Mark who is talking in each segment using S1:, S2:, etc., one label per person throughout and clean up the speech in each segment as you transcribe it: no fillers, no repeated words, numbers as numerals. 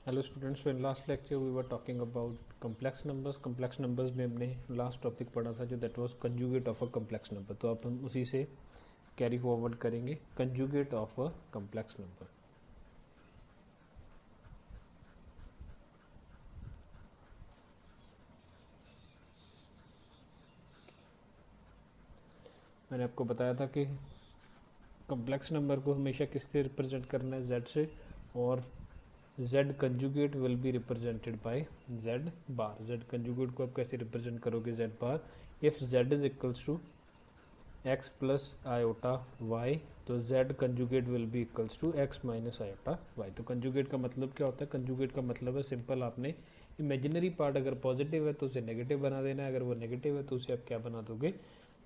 S1: Hello students, in last lecture we were talking about complex numbers. Complex numbers में हमने last topic पढ़ा था जो that was conjugate of a complex number. तो अब हम उसी से कैरी फॉरवर्ड करेंगे, conjugate of a complex number. मैंने आपको बताया था कि कम्प्लेक्स नंबर को हमेशा किससे रिप्रेजेंट करना है, z से, और z conjugate will be represented by z bar. z conjugate को आप कैसे रिप्रेजेंट करोगे, z bar. If z is equals to x plus iota y, तो z conjugate will be equals to x minus iota y। तो conjugate का मतलब क्या होता है? कंजुगेट का मतलब है सिंपल, आपने इमेजिनरी पार्ट अगर पॉजिटिव है तो उसे नेगेटिव बना देना है, अगर वो नेगेटिव है तो उसे आप क्या बना दोगे?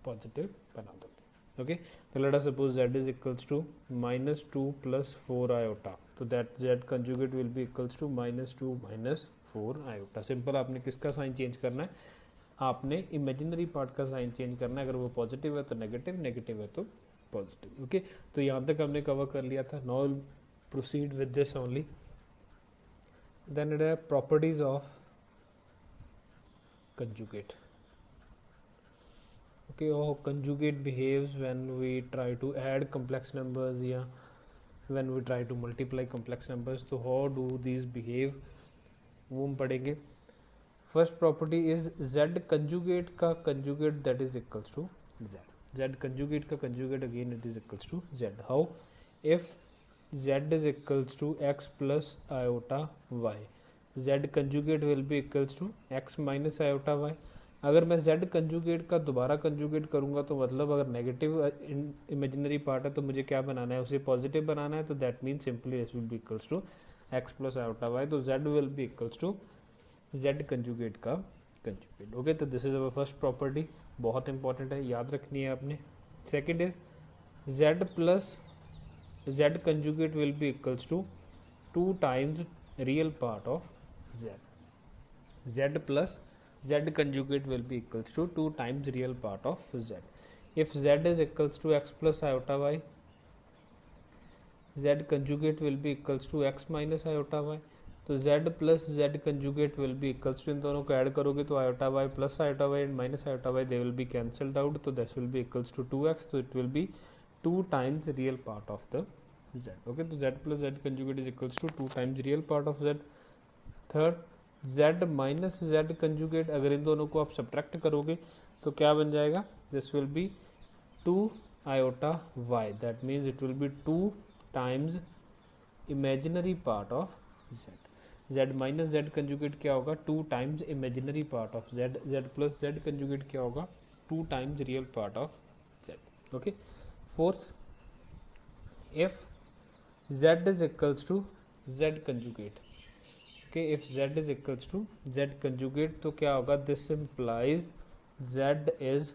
S1: पॉजिटिव बना दोगे। ओके, तो let us suppose z is equals to minus two plus four iota, तो that z conjugate will be equals to minus two minus four iota. Simple, आपने किसका साइन चेंज करना है? आपने इमेजिनरी पार्ट का साइन चेंज करना है। अगर वो पॉजिटिव है तो नेगेटिव, नेगेटिव है तो पॉजिटिव। ओके, तो यहाँ तक हमने कवर कर लिया था। Now proceed with this only. Then it है properties of conjugate. Okay, how conjugate behaves when we try to add complex numbers या when we try to multiply complex numbers. तो हाउ डू दीज बिहेव, वो हम पढ़ेंगे। First property is z conjugate का conjugate that is equals to z conjugate का conjugate again it is equals to z। How? If z is equals to x plus iota y, z conjugate will be equals to x minus iota y। अगर मैं z conjugate का दोबारा conjugate करूंगा तो मतलब अगर negative imaginary part है तो मुझे क्या बनाना है? उसे पॉजिटिव बनाना है। तो that mean simply this will be equals to x plus iota y। तो z will be equals to z conjugate का कंजुगेट। ओके, तो this is our first property, बहुत इंपॉर्टेंट है, याद रखनी है आपने। Second is z plus z conjugate will be equals to two times real part of z। z plus z conjugate will be equals to two times real part of z। if z is equals to x plus iota y, z conjugate will be equals to x minus iota y। तो z plus z conjugate will be equals to, इन दोनों को add करोगे तो iota y plus iota y and minus iota y they will be cancelled out, तो this will be equals to 2x। तो it will be two times real part of the z। Okay, तो z plus z conjugate is equals to two times real part of z। Third, z minus z conjugate, अगर इन दोनों को आप subtract करोगे तो क्या बन जाएगा? This will be two iota y, that means it will be two times imaginary part of z। z minus z conjugate क्या होगा? Two times imaginary part of z। z plus z conjugate क्या होगा? Two times real part of z। Okay, fourth, if z is equals to z conjugate. Okay, if z is equals to z conjugate तो क्या होगा? This implies z is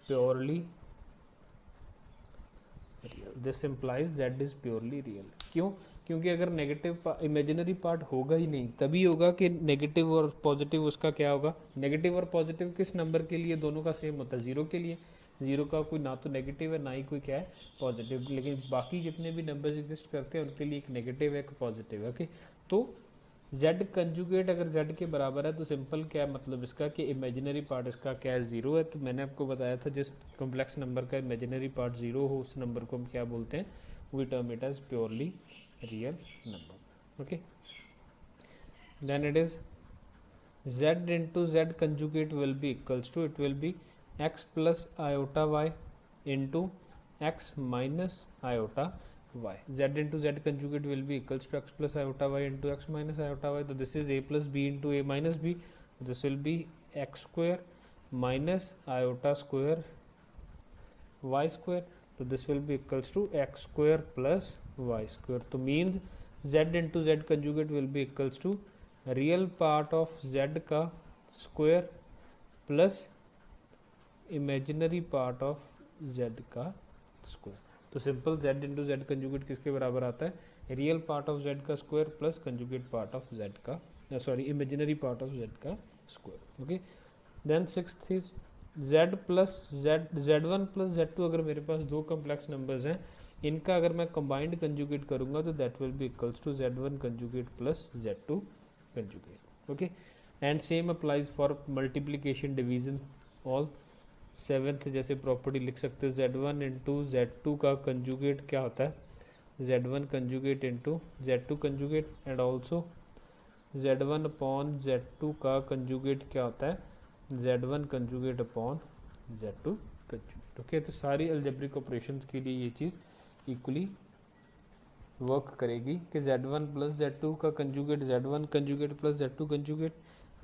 S1: purely real. This implies z is purely real. क्यों? क्योंकि अगर negative imaginary part होगा ही नहीं, तभी होगा कि नेगेटिव और पॉजिटिव उसका क्या होगा? नेगेटिव और पॉजिटिव किस नंबर के लिए दोनों का सेम होता है? जीरो के लिए। जीरो का कोई ना तो नेगेटिव है ना ही कोई क्या है? पॉजिटिव। लेकिन बाकी जितने भी नंबर्स एग्जिस्ट करते हैं उनके लिए एक नेगेटिव है, एक पॉजिटिव है। ओके, तो z कंजुगेट अगर z के बराबर है तो सिंपल क्या मतलब इसका कि इमेजिनरी पार्ट इसका क्या है? जीरो है। तो मैंने आपको बताया था जिस कॉम्प्लेक्स नंबर का इमेजिनरी पार्ट जीरो हो उस नंबर को हम क्या बोलते हैं? We term it as purely real number. Okay, then it is z into z conjugate will be equals to, it will be x plus iota y into x minus iota y। z into z conjugate will be equals to x plus iota y into x minus iota y। So this is a plus b into a minus b, this will be x square minus iota square y square, so this will be equals to x square plus y square। तो means z into z conjugate will be equals to real part of z का square plus imaginary part of z का square. तो simple z into z conjugate किसके बराबर आता है? Real part of z का square plus conjugate part of z का, sorry imaginary part of z का square. Okay, then sixth is z plus z, z1 plus z2। अगर मेरे पास दो कम्प्लेक्स नंबर्स हैं, इनका अगर मैं कंबाइंड कंजुगेट करूँगा तो that will be equals to Z1 conjugate plus Z2 conjugate. Okay, and same applies for multiplication division all. Seventh जैसे प्रॉपर्टी लिख सकते हैं Z1 इंटू Z2 का कंजुगेट क्या होता है, Z1 conjugate into Z2 conjugate, and also Z1 upon Z2 का conjugate क्या होता है, Z1 conjugate upon Z2 conjugate. Okay, तो सारी अलजेब्रिक ऑपरेशंस के लिए ये चीज़ इक्वली वर्क करेगी कि Z1 प्लस Z2 का conjugate Z1 conjugate plus Z2 conjugate,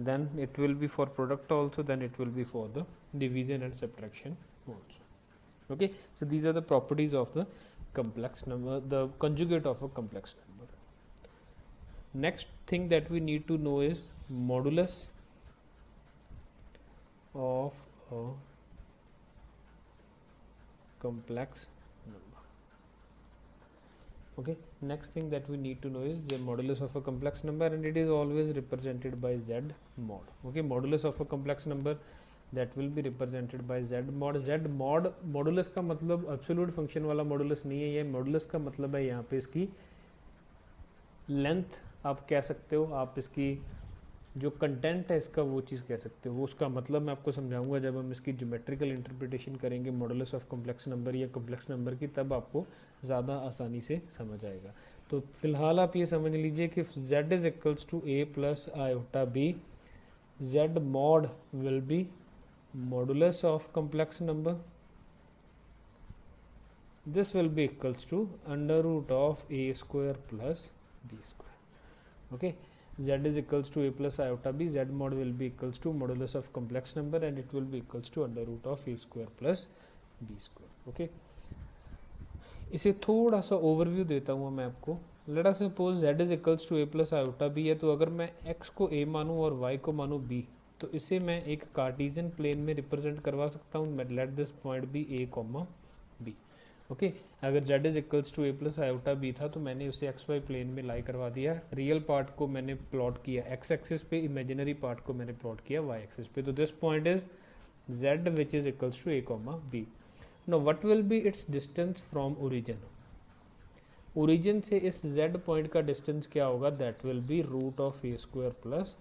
S1: then it will be for product also, then it will be for the division and subtraction also. Okay, so these are the properties of the complex number, the conjugate of a complex number. Next thing that we need to know is modulus of a complex number. Okay, next thing that we need to know is the modulus of a complex number, and it is always represented by Z mod. Okay, modulus of a complex number that will be represented by Z mod. Z mod modulus का मतलब absolute function वाला modulus नहीं है, ये modulus का मतलब है यहाँ पे इसकी length आप कह सकते हो, आप इसकी जो कंटेंट है इसका वो चीज़ कह सकते हो. वो उसका मतलब मैं आपको समझाऊंगा जब हम इसकी ज्योमेट्रिकल इंटरप्रिटेशन करेंगे मॉडुलस ऑफ कॉम्प्लेक्स नंबर या कॉम्प्लेक्स नंबर की, तब आपको ज़्यादा आसानी से समझ आएगा. तो फिलहाल आप ये समझ लीजिए कि z is equals to a plus iota b. z mod will be modulus of complex number. This will be equals to under root of a square plus b square. Okay, z is equals to a plus iota b. Z mod will be equals to modulus of complex number, and it will be equals to under root of a square plus b square. Okay, इसे थोड़ा सा overview देता हूँ मैं आपको. Late us suppose z is equals to a plus iota b है, तो अगर मैं x को a मानूँ और y को मानूँ b, तो इसे मैं एक कार्टेशियन प्लेन में रिप्रेजेंट करवा सकता हूँ. Let this point be a comma b. Okay, अगर z is equals to a plus iota b था तो मैंने उसे एक्स वाई प्लेन में लाई करवा दिया. रियल पार्ट को मैंने प्लॉट किया x एक्सिस पे, इमेजिनरी पार्ट को मैंने प्लॉट किया y एक्सिस पे. तो this point is z which is equals to a comma b. Now what will be its distance from origin. Origin से इस z पॉइंट का डिस्टेंस क्या होगा, that will be root of a square plus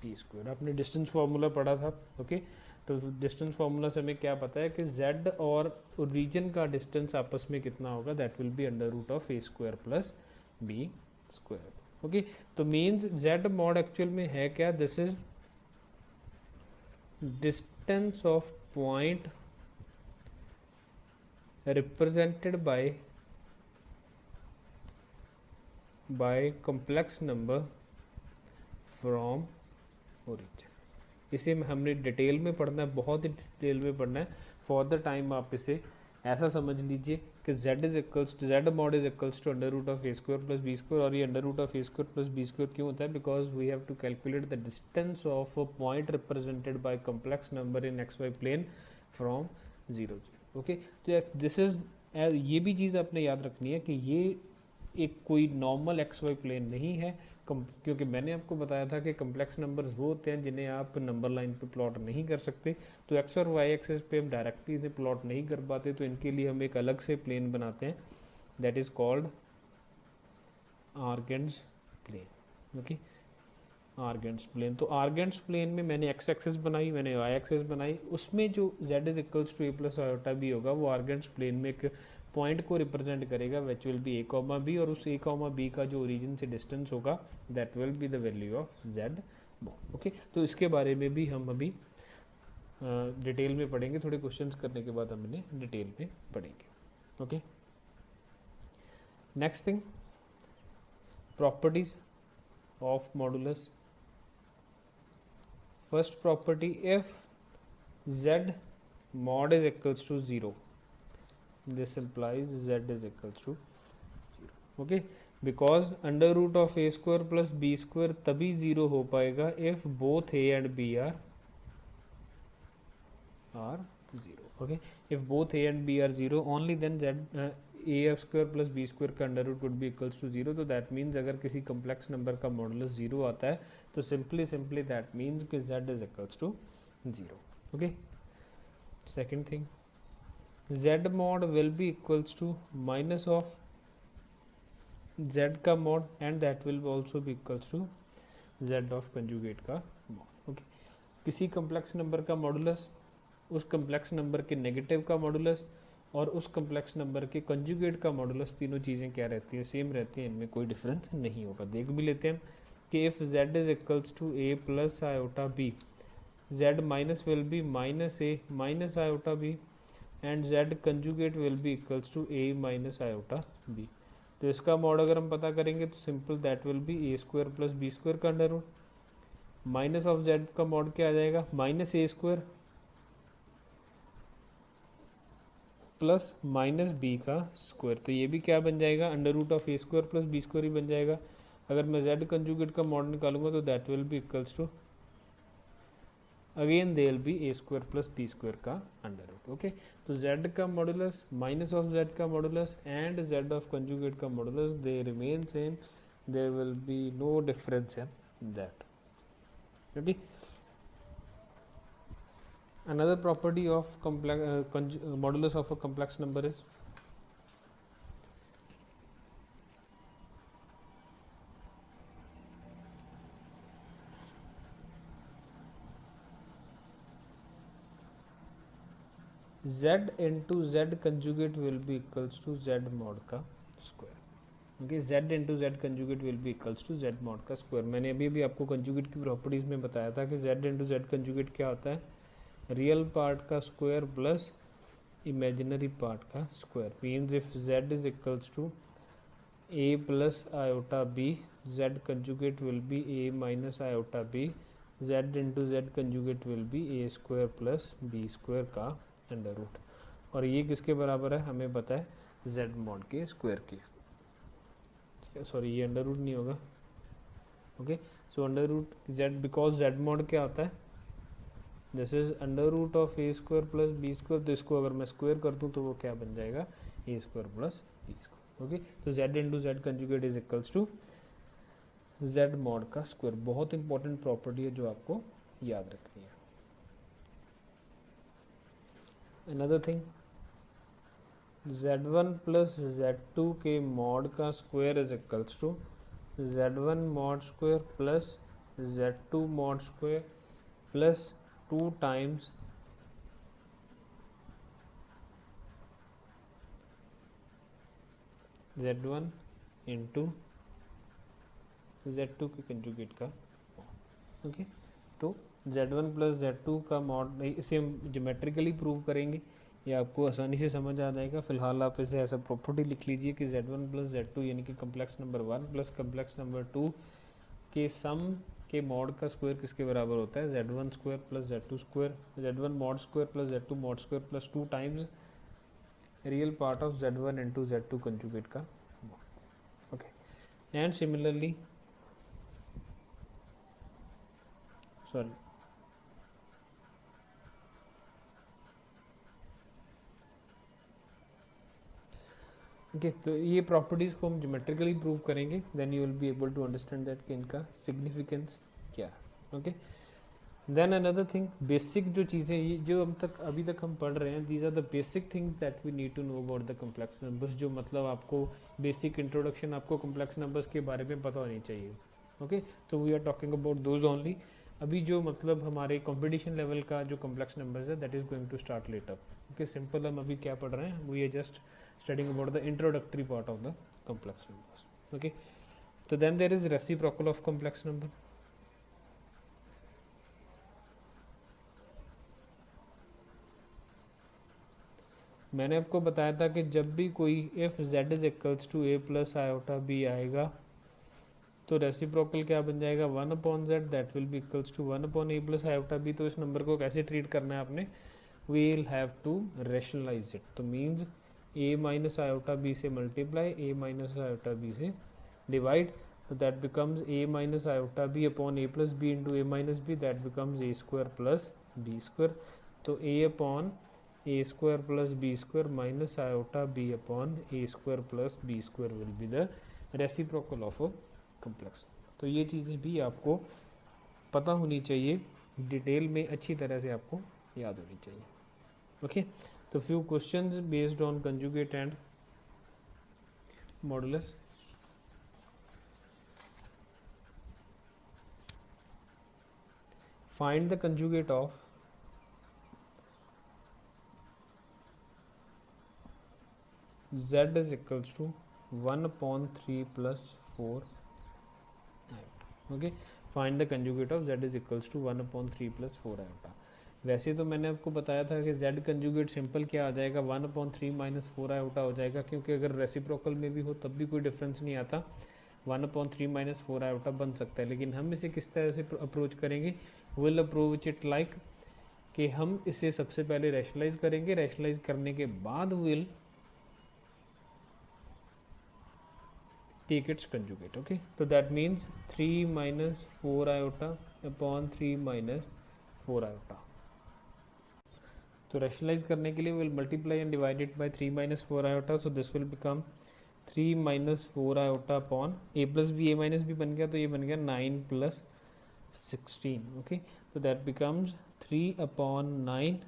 S1: b square. आपने distance formula पढ़ा था. Okay, तो distance formula से हमें क्या पता है कि z और रीजन का डिस्टेंस आपस में कितना होगा, that will be under root of a square plus b square. Okay, तो मीन्स z मॉड एक्चुअल में है क्या, this is distance of point represented by complex number from origin. इसे हमने डिटेल में पढ़ना है, बहुत ही डिटेल में पढ़ना है. फॉर द टाइम आप इसे ऐसा समझ लीजिए कि z mod is equals to under root of a square plus b square. और ये under root of a square plus b square क्यों होता है, because we have to calculate the distance of a point represented by complex number in x y plane from 0. Okay, तो this is, ये भी चीज़ आपने याद रखनी है कि ये एक कोई नॉर्मल एक्स वाई प्लेन नहीं है, क्योंकि मैंने आपको बताया था कि कम्प्लेक्स नंबर्स वो होते हैं जिन्हें आप नंबर लाइन पे प्लॉट नहीं कर सकते. तो एक्स और वाई एक्सेस पे हम डायरेक्टली इसे प्लॉट नहीं कर पाते, तो इनके लिए हम एक अलग से प्लेन बनाते हैं, that is called Argand's plane. Okay, Argand's plane. तो आर्गेंस प्लेन में मैंने एक्स एक्सेस बनाई, मैंने वाई एक्सेस बनाई, उसमें जो z is equals to a plus iota b होगा वो आर्गेंस प्लेन में एक पॉइंट को रिप्रेजेंट करेगा which will be a comma b. और उस a कॉमा बी का जो ओरिजिन से डिस्टेंस होगा that will be the value of z mod. Okay, तो इसके बारे में भी हम अभी डिटेल में पढ़ेंगे. थोड़े क्वेश्चंस करने के बाद हम इन्हें डिटेल में पढ़ेंगे. Okay, next thing, properties of modulus. First property, if z mod is equals to 0, this implies z is equals to 0. okay, because under root of a square plus b square तभी 0 हो पाएगा if both a and b are 0. okay, if both a and b are 0, only then z a square plus b square का under root would be equals to 0. तो that means अगर किसी complex number का modulus 0 आता है तो simply that means कि z is equals to 0. Okay, second thing, z mod will be equals to minus of z का mod and that will also be equals to z of conjugate का mod. Okay, किसी complex number का modulus, उस complex number के negative का modulus और उस complex number के कंजुगेट का मॉडुलस, तीनों चीज़ें क्या रहती हैं, सेम रहती हैं, इनमें कोई डिफरेंस नहीं होगा. देख भी लेते हैं कि if z is equals to a plus iota b, z minus will be minus a minus iota b and z conjugate will be equals to a minus iota b. तो इसका मॉड अगर हम पता करेंगे तो simple that will be a square plus b square का under root. Minus of z का mod क्या आ जाएगा, minus a square plus minus b का स्क्वायर. तो ये भी क्या बन जाएगा, under root of a square plus b square ही बन जाएगा. अगर मैं z कंजुगेट का मॉड निकालूंगा तो that will be equals to again they will be a square plus b square का अंडर रूट. ओके, तो z का मॉडुलस माइनस ऑफ z का modulus and z of conjugate का modulus they remain same, there will be no difference in that. Okay, another property of modulus of a complex number is z into z conjugate will be equals to z mod का square. Okay, z into z conjugate will be equals to z mod का square. मैंने अभी भी आपको conjugate की properties में बताया था कि z into z conjugate क्या होता है, रियल पार्ट का स्क्वायर प्लस इमेजिनरी पार्ट का square. Means if z is equals to a plus iota b, z conjugate will be a minus iota b, z into z conjugate will be a square plus b square का under root. और ये किसके बराबर है, हमें पता है z mod के स्क्वायर के. ठीक है, सॉरी ये अंडर रूट नहीं होगा. Okay, so under root z, because z mod क्या होता है, this is under root of a square plus b square. तो इसको अगर मैं स्क्वायर कर दूँ तो वो क्या बन जाएगा, a square plus b square. Okay, तो z into z conjugate is equals to z mod का स्क्वायर. बहुत इंपॉर्टेंट प्रॉपर्टी है जो आपको याद रखनी है. Another thing, z1 plus z2 के मॉड का square is equals to z1 mod square plus z2 mod square plus 2 times z1 into z2 के कंजुगेट का. ओके, तो z1 प्लस z2 का मॉड, इसे हम ज्योमेट्रिकली प्रूव करेंगे, ये आपको आसानी से समझ आ जाएगा. फिलहाल आप इसे ऐसा प्रॉपर्टी लिख लीजिए कि z1 प्लस z2 यानी कि complex number 1 plus complex number 2 के सम के मॉड का स्क्वायर किसके बराबर होता है, z1 square plus z2 square, z1 mod square plus z2 mod square plus 2 times real part of z1 into z2 conjugate का. Okay, and similarly sorry okay, तो ये प्रॉपर्टीज़ को हम ज्योमेट्रिकली प्रूव करेंगे, then you will be able to understand that कि इनका significance क्या है. Okay, then another thing, basic जो चीज़ें ये जो अभी तक हम पढ़ रहे हैं, these are the basic things that we need to know about the complex numbers. जो मतलब आपको बेसिक इंट्रोडक्शन आपको कम्प्लेक्स नंबर्स के बारे में पता होनी चाहिए. ओके, तो we are talking about those only. अभी जो मतलब हमारे कंपटीशन लेवल का जो कम्प्लेक्स नंबर्स है that is going to start later. Okay, simple हम अभी क्या पढ़ रहे हैं, we are just studying about the introductory part of the complex numbers. Okay, so then there is reciprocal of complex number. मैंने आपको बताया था कि जब भी कोई if z is equals to a plus iota b आएगा तो रेसिप्रोकल क्या बन जाएगा, 1 upon z that will be equals to 1 upon a plus iota b. तो इस नंबर को कैसे ट्रीट करना है आपने, we will have to rationalise it. तो means a minus iota b से multiply, a minus iota b से डिवाइड, तो that becomes a minus iota b upon a plus b into a minus b, that becomes a square plus b square. तो a upon a square plus b square minus iota b upon a square plus b square will be the reciprocal of a complex. तो ये चीज़ें भी आपको पता होनी चाहिए, detail में अच्छी तरह से आपको याद होनी चाहिए. ओके, तो few questions based on conjugate and modulus. Find the conjugate of z is equals to 1 upon 3 plus 4 iota. Okay, find the conjugate of z is equals to 1 upon 3 plus 4 iota. वैसे तो मैंने आपको बताया था कि z conjugate simple क्या आ जाएगा, 1 अपॉन 3 माइनस 4 आयोटा हो जाएगा, क्योंकि अगर रेसिप्रोकल में भी हो तब भी कोई डिफरेंस नहीं आता, 1 अपॉन 3 माइनस 4 आयोटा बन सकता है। लेकिन हम इसे किस तरह से अप्रोच करेंगे, विल अप्रोच इट लाइक कि हम इसे सबसे पहले रैशनलाइज करेंगे, रैशनलाइज करने के बाद will take its conjugate. Okay, so that means 3 minus 4 iota upon 3 minus 4 iota. तो रैशनलाइज करने के लिए will multiply and divide it by 3 minus 4 iota, so this will become 3 minus 4 iota upon a plus b, a minus b बन गया, तो ये बन गया 9 plus 16. Okay, so that becomes 3 upon 9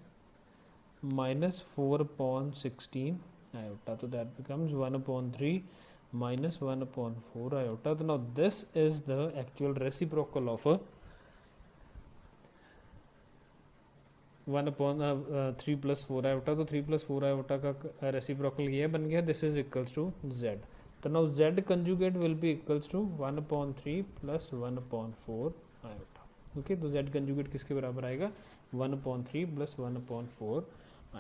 S1: minus 4 upon 16 iota, so that becomes 1 upon 3 minus 1 upon 4 iota. So now this is the actual reciprocal of a 1 upon 3 plus 4 iota. तो 3 plus 4 iota का reciprocal ये बन गया, this is equals to z. तो now z conjugate will be equals to 1 upon 3 plus 1 upon 4 iota. Okay, तो z conjugate किसके बराबर आएगा, 1 upon 3 plus 1 upon 4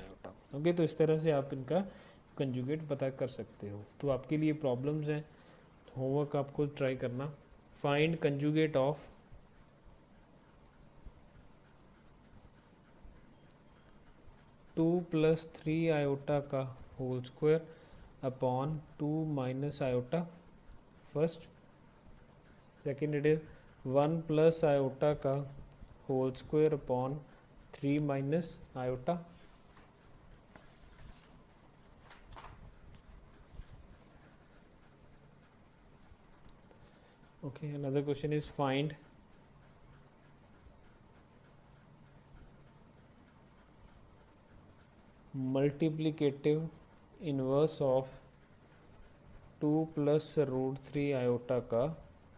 S1: iota. Okay, तो इस तरह से आप इनका कंजुगेट पता कर सकते हो। तो आपके लिए प्रॉब्लम्स हैं, होमवर्क आपको ट्राई करना। Find conjugate of two plus 3 iota का whole square upon 2 minus iota first, second it is 1 plus iota का whole square upon 3 minus iota. Okay, another question is find multiplicative inverse of 2 plus root 3 iota का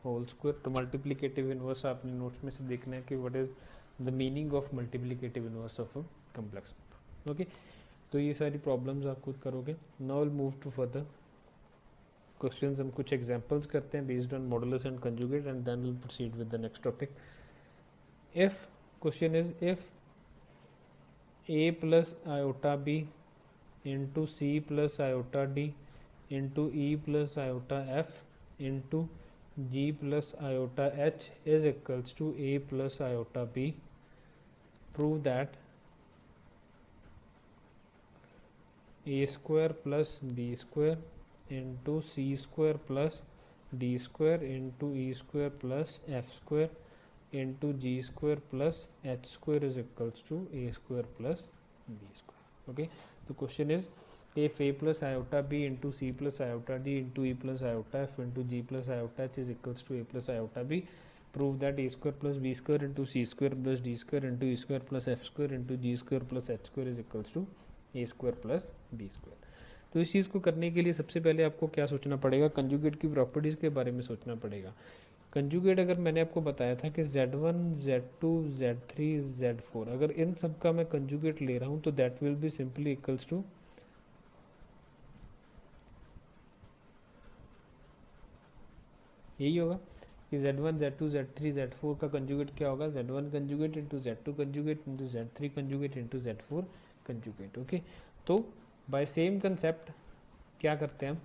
S1: whole square. तो multiplicative inverse आपने notes में से देखना है कि what is the meaning of multiplicative inverse of a complex number. Okay, तो ये सारी प्रॉब्लम्स आप खुद करोगे। Now will move to further questions. हम कुछ एग्जांपल्स करते हैं based on modulus and conjugate and then will proceed with the next topic. If question is if a plus iota b into c plus iota d into e plus iota f into g plus iota h is equals to a plus iota b, prove that a square plus b square into c square plus d square into e square plus f square into g square plus h square is equals to a square plus b square. Okay, the question is if a plus iota b into c plus iota d into e plus iota f into g plus iota h is equals to a plus iota b, prove that a square plus b square into c square plus d square into e square plus f square into g square plus h square is equals to a square plus b square. तो इस चीज़ को करने के लिए सबसे पहले आपको क्या सोचना पड़ेगा, कंजुगेट की प्रॉपर्टीज़ के बारे में सोचना पड़ेगा। कंजुगेट अगर मैंने आपको बताया था कि Z1, Z2, Z3, Z4, अगर इन सब का मैं कंजुगेट ले रहा हूँ तो that will be simply equals to यही होगा कि Z1, Z2, Z3, Z4 का कंजुगेट क्या होगा, Z1 conjugate into Z2 conjugate into Z3 conjugate into Z4 conjugate. Okay, तो बाय सेम कंसेप्ट क्या करते हैं हम,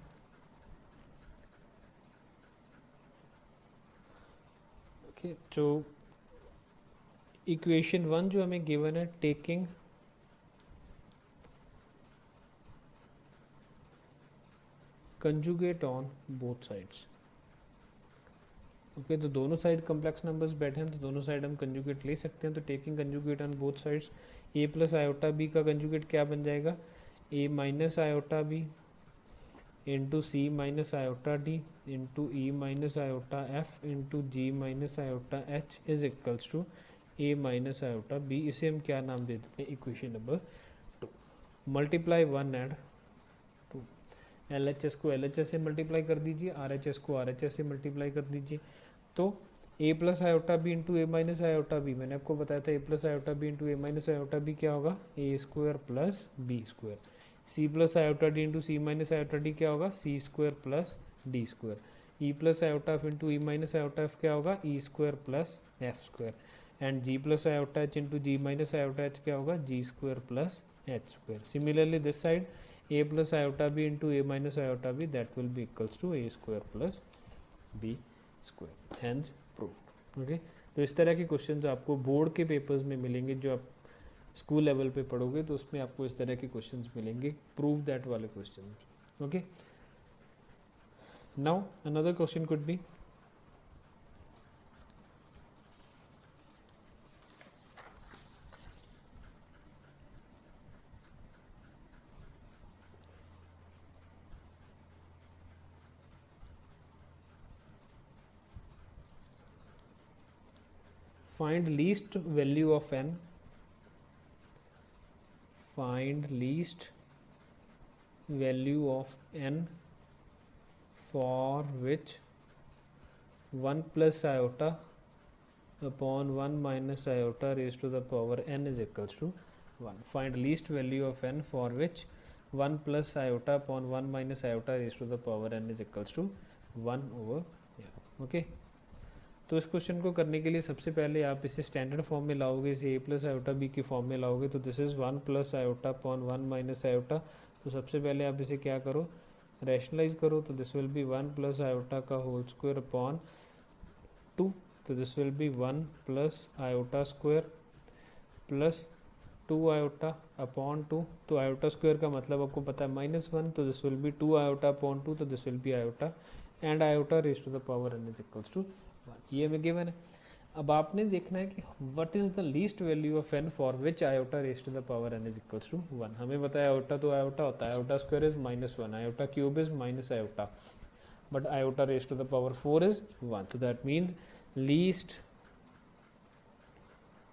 S1: जो इक्वेशन 1 जो हमें गिवन है, taking conjugate on both sides. Okay, तो दोनों साइड कॉम्प्लेक्स नंबर्स बैठे हैं तो दोनों साइड हम कंजुगेट ले सकते हैं। तो taking conjugate on both sides, a plus iota b का कंजुगेट क्या बन जाएगा, a minus iota b into c minus iota d into e minus iota f into g minus iota h is equals to a minus iota b. इसे हम क्या नाम दे देते हैं, equation number 2। Multiply 1 and 2, LHS को LHS से multiply कर दीजिए, RHS को RHS से मल्टीप्लाई कर दीजिए। तो a plus iota b into a minus iota b, मैंने आपको बताया था a plus iota b into a minus iota b क्या होगा, a square plus b square. c plus iota d into c minus iota d क्या होगा, c square plus d square. E plus iota f into e minus iota f क्या होगा, e square plus f square. And g plus iota h into g minus iota h क्या होगा, g square plus h square. Similarly this side a plus iota b into a minus iota b, that will be equals to a square plus b square, hence proved. Okay, तो इस तरह के questions आपको board के papers में मिलेंगे, जो आप स्कूल लेवल पे पढ़ोगे तो उसमें आपको इस तरह के क्वेश्चंस मिलेंगे, प्रूव दैट वाले question. Okay, now another question could be find least value of n, find least value of n for which 1 plus iota upon 1 minus iota raised to the power n is equals to 1. Find least value of n for which 1 plus iota upon 1 minus iota raised to the power n is equals to 1 over here. Okay, तो इस question को करने के लिए सबसे पहले आप इसे स्टैंडर्ड फॉर्म में लाओगे, इसे ए प्लस आयोटा बी की फॉर्म में लाओगे, तो this is 1 plus iota upon 1 minus iota. तो सबसे पहले आप इसे क्या करो, रैशनलाइज करो, तो this will B 1 plus iota का होल स्क्वायर अपॉन 2, तो this will B 1 plus iota square plus 2 iota upon 2, तो आयोटा स्क्वायर का मतलब आपको पता है -1, तो this will be 2 iota upon 2, तो this will be iota and iota raise to the power n is equals to 1, ये हमें गिवन है। अब आपने देखना है कि what is the least value of n for which iota raise to the power n is equals to 1। हमें बताया आयोटा तो आयोटा होता है, iota square is -1, iota cube is minus iota, but iota raise to the power 4 is 1, so that means least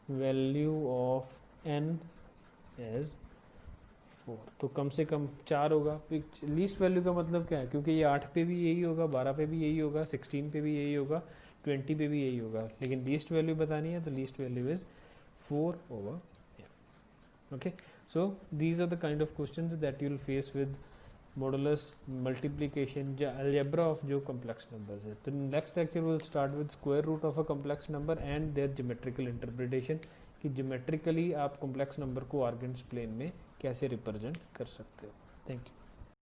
S1: value of n is 4, तो कम से कम 4 होगा। Least value का मतलब क्या है, क्योंकि ये 8 पे भी यही होगा, 12 पे भी यही होगा, 16 पे भी यही होगा, 20 पे भी यही होगा, लेकिन लीस्ट वैल्यू बतानी है, तो least value is 4 over here. Okay, so these are the kind of questions that you will face with modulus, multiplication, algebra of जो complex numbers है। तो next lecture will start with square root of a complex number and their geometrical interpretation, कि geometrically आप complex number को Argand's plane में कैसे represent कर सकते हो। Thank you.